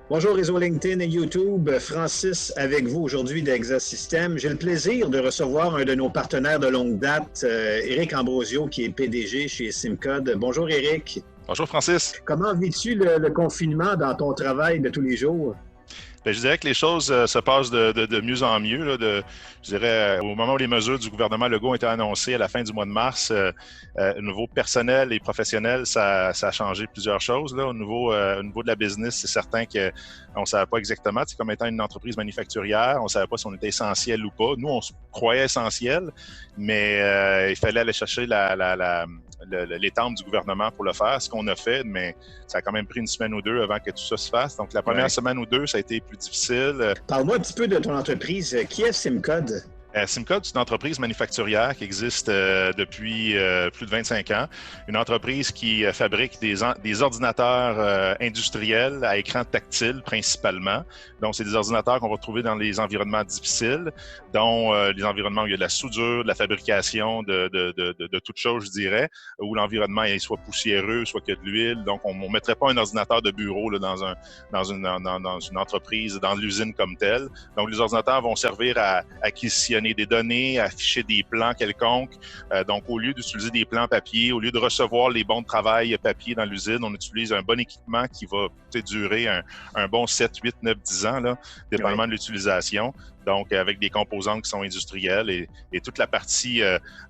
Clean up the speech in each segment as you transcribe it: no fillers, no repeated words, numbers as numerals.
Bonjour réseau LinkedIn et YouTube, Francis avec vous aujourd'hui d'Exasystème. J'ai le plaisir de recevoir un de nos partenaires de longue date, Éric Ambrosio, qui est PDG chez Simcode. Bonjour Éric. Bonjour Francis. Comment vis-tu le confinement dans ton travail de tous les jours? Bien, je dirais que les choses se passent de mieux en mieux. Je dirais, au moment où les mesures du gouvernement Legault ont été annoncées à la fin du mois de mars, au niveau personnel et professionnel, ça a changé plusieurs choses. Là. Au niveau de la business, c'est certain qu'on ne savait pas exactement. C'est comme étant une entreprise manufacturière, on ne savait pas si on était essentiel ou pas. Nous, on se croyait essentiel, mais il fallait aller chercher l'étampe du gouvernement pour le faire, ce qu'on a fait, mais ça a quand même pris une semaine ou deux avant que tout ça se fasse. Donc, la première semaine ou deux, ça a été plus difficile. Parle-moi un petit peu de ton entreprise. Qui est Simcode? Simcode, c'est une entreprise manufacturière qui existe depuis plus de 25 ans. Une entreprise qui fabrique des ordinateurs industriels à écran tactile principalement. Donc, c'est des ordinateurs qu'on va trouver dans les environnements difficiles, dont les environnements où il y a de la soudure, de la fabrication de toutes choses, je dirais, où l'environnement est soit poussiéreux, soit qu'il y a de l'huile. Donc, on ne mettrait pas un ordinateur de bureau là, dans une entreprise, dans l'usine comme telle. Donc, les ordinateurs vont servir à acquisitionner des données, afficher des plans quelconques. Donc, au lieu d'utiliser des plans papier, au lieu de recevoir les bons de travail papier dans l'usine, on utilise un bon équipement qui va durer un bon 7, 8, 9, 10 ans, là, dépendamment de l'utilisation. Donc, avec des composantes qui sont industrielles et toute la partie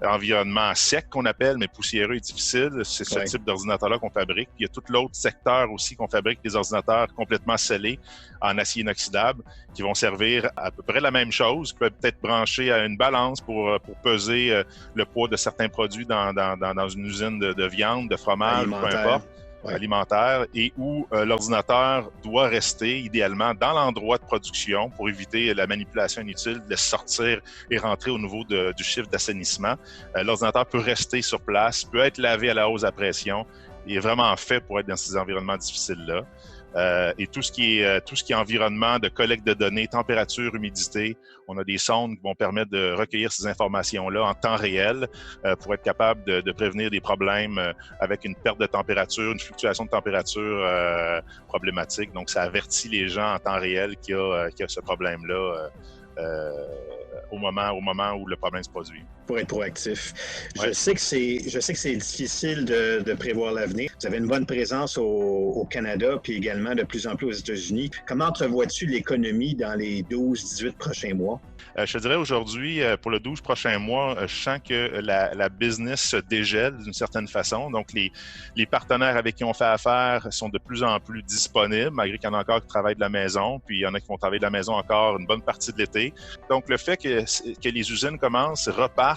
environnement sec qu'on appelle, mais poussiéreux et difficile, c'est ce type d'ordinateur-là qu'on fabrique. Puis, il y a tout l'autre secteur aussi qu'on fabrique, des ordinateurs complètement scellés en acier inoxydable qui vont servir à peu près la même chose, qui peuvent être branchés à une balance pour peser le poids de certains produits dans une usine de viande, de fromage, peu importe. Alimentaire et où l'ordinateur doit rester idéalement dans l'endroit de production pour éviter la manipulation inutile de sortir et rentrer au niveau du chiffre d'assainissement. L'ordinateur peut rester sur place, peut être lavé à la hausse à pression. Il est vraiment fait pour être dans ces environnements difficiles-là. Et tout ce qui est environnement de collecte de données, température, humidité, on a des sondes qui vont permettre de recueillir ces informations-là en temps réel pour être capable de prévenir des problèmes avec une perte de température, une fluctuation de température problématique. Donc, ça avertit les gens en temps réel qu'il y a ce problème-là au moment où le problème se produit. Pour être proactif. Je sais que c'est difficile de prévoir l'avenir. Vous avez une bonne présence au Canada, puis également de plus en plus aux États-Unis. Comment entrevois-tu l'économie dans les 12-18 prochains mois? Je te dirais aujourd'hui, pour le 12 prochains mois, je sens que la business se dégèle d'une certaine façon. Donc, les partenaires avec qui on fait affaire sont de plus en plus disponibles, malgré qu'il y en a encore qui travaillent de la maison, puis il y en a qui vont travailler de la maison encore une bonne partie de l'été. Donc, le fait que les usines repartent,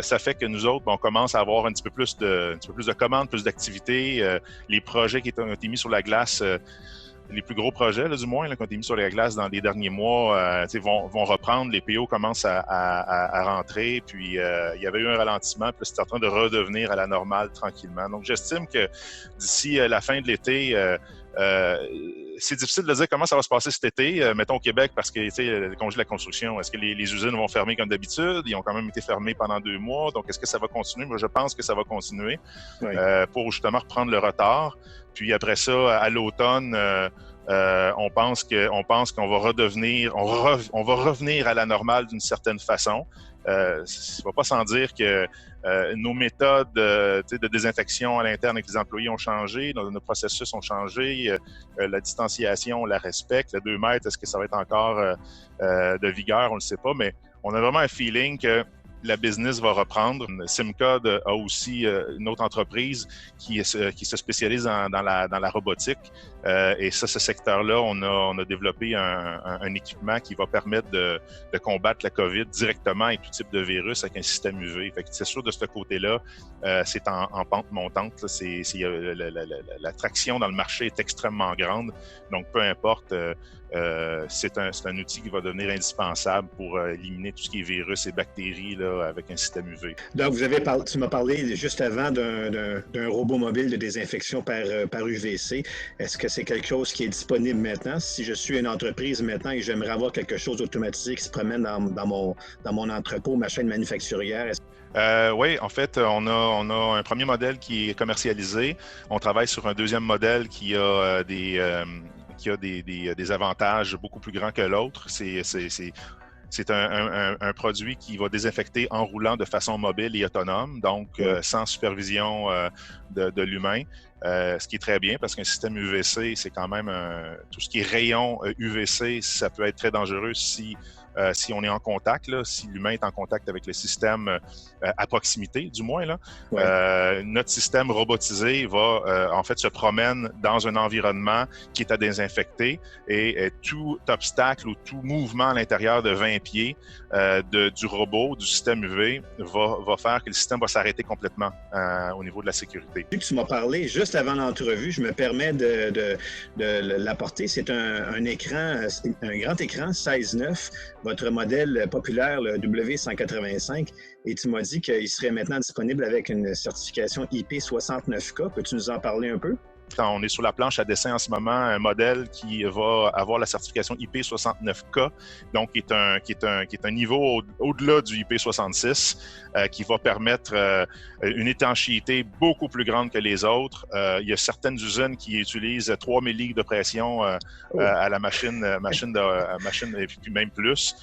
ça fait que nous autres, on commence à avoir un petit peu plus de commandes, plus d'activités. Les projets qui ont été mis sur la glace, les plus gros projets, là, du moins, là, qui ont été mis sur la glace dans les derniers mois, vont reprendre. Les PO commencent à rentrer. Puis, il y avait eu un ralentissement, puis c'est en train de redevenir à la normale tranquillement. Donc, j'estime que d'ici la fin de l'été, c'est difficile de dire comment ça va se passer cet été, mettons au Québec, parce que le congé de la construction, est-ce que les usines vont fermer comme d'habitude? Ils ont quand même été fermés pendant 2 mois, donc est-ce que ça va continuer? Moi, je pense que ça va continuer pour justement reprendre le retard. Puis après ça, à l'automne, on pense qu'on va redevenir, on va revenir à la normale d'une certaine façon. Ça ne va pas sans dire que nos méthodes de désinfection à l'interne avec les employés ont changé, nos processus ont changé, la distanciation, on la respecte, le 2 mètres, est-ce que ça va être encore de vigueur, on ne le sait pas, mais on a vraiment un feeling que la business va reprendre. Simcode a aussi une autre entreprise qui se spécialise dans la robotique. Et ça, ce secteur-là, on a développé un équipement qui va permettre de combattre la COVID directement et tout type de virus avec un système UV. Fait que c'est sûr, de ce côté-là, c'est en pente montante. La traction dans le marché est extrêmement grande. Donc, peu importe, c'est un outil qui va devenir indispensable pour éliminer tout ce qui est virus et bactéries là, avec un système UV. Donc, tu m'as parlé juste avant d'un robot mobile de désinfection par UVC. Est-ce que c'est quelque chose qui est disponible maintenant? Si je suis une entreprise maintenant et j'aimerais avoir quelque chose d'automatisé qui se promène dans mon entrepôt, ma chaîne manufacturière, oui, en fait, on a un premier modèle qui est commercialisé. On travaille sur un deuxième modèle qui a qui a des avantages beaucoup plus grands que l'autre. C'est un produit qui va désinfecter en roulant de façon mobile et autonome, donc sans supervision de l'humain, ce qui est très bien parce qu'un système UVC, c'est quand même tout ce qui est rayon UVC, ça peut être très dangereux si on est en contact, là, si l'humain est en contact avec le système à proximité, du moins. Là. Notre système robotisé va, en fait, se promène dans un environnement qui est à désinfecter et tout obstacle ou tout mouvement à l'intérieur de 20 pieds du robot, du système UV, va faire que le système va s'arrêter complètement au niveau de la sécurité. Tu m'as parlé juste avant l'entrevue, je me permets de l'apporter. C'est un écran, un grand écran 16:9, votre modèle populaire, le W185, et tu m'as dit qu'il serait maintenant disponible avec une certification IP69K. Peux-tu nous en parler un peu? On est sur la planche à dessin en ce moment un modèle qui va avoir la certification IP69K, donc qui est un niveau au-delà du IP66, qui va permettre une étanchéité beaucoup plus grande que les autres. Il y a certaines usines qui utilisent 3000 livres de pression à la machine et puis même plus.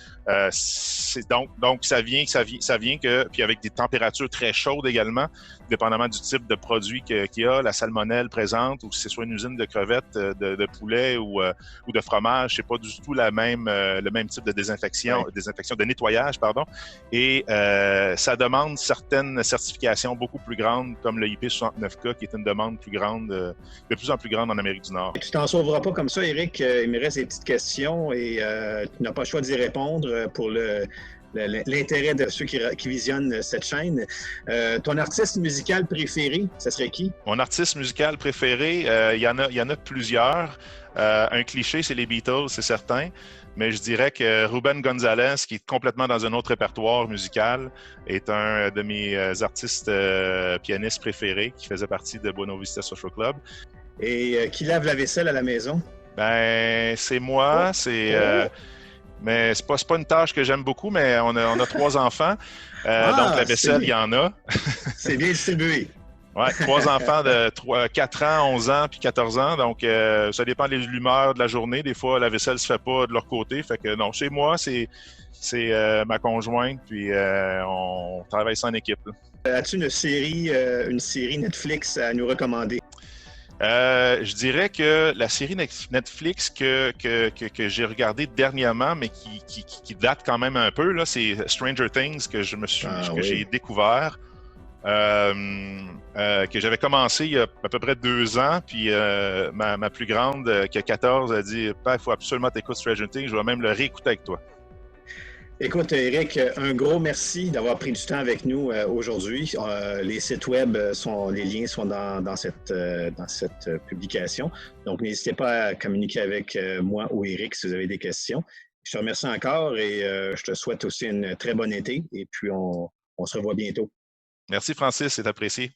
Donc ça vient que puis avec des températures très chaudes également, dépendamment du type de produit qu'il y a, la salmonelle présente, ou que ce soit une usine de crevettes, de poulet ou de fromage, c'est pas du tout le même type de désinfection, de nettoyage, pardon. Et ça demande certaines certifications beaucoup plus grandes, comme le IP69K, qui est une demande plus grande, de plus en plus grande en Amérique du Nord. Tu t'en sauveras pas comme ça, Éric. Il me reste des petites questions et tu n'as pas le choix d'y répondre pour l'intérêt de ceux qui visionnent cette chaîne. Ton artiste musical préféré, ça serait qui? Mon artiste musical préféré, il y en a plusieurs. Un cliché, c'est les Beatles, c'est certain. Mais je dirais que Ruben Gonzalez, qui est complètement dans un autre répertoire musical, est un de mes artistes pianistes préférés, qui faisait partie de Buena Vista Social Club. Et qui lave la vaisselle à la maison? Ben, c'est moi, mais c'est pas une tâche que j'aime beaucoup, mais on a 3 enfants. Donc, la vaisselle, il y en a. C'est bien distribué. Oui, 3 enfants de 4 ans, 11 ans puis 14 ans. Donc, ça dépend de l'humeur de la journée. Des fois, la vaisselle se fait pas de leur côté. Fait que non, chez moi, c'est ma conjointe, puis on travaille ça en équipe. As-tu une série Netflix à nous recommander? Je dirais que la série Netflix que j'ai regardée dernièrement, mais qui date quand même un peu, là, c'est Stranger Things que j'ai découvert, que j'avais commencé il y a à peu près 2 ans, puis ma plus grande, qui a 14, a dit « Père, il faut absolument t'écouter Stranger Things, je vais même le réécouter avec toi. » Écoute, Éric, un gros merci d'avoir pris du temps avec nous aujourd'hui. Les sites web les liens sont dans cette publication. Donc, n'hésitez pas à communiquer avec moi ou Éric si vous avez des questions. Je te remercie encore et je te souhaite aussi une très bonne été. Et puis, on se revoit bientôt. Merci, Francis, c'est apprécié.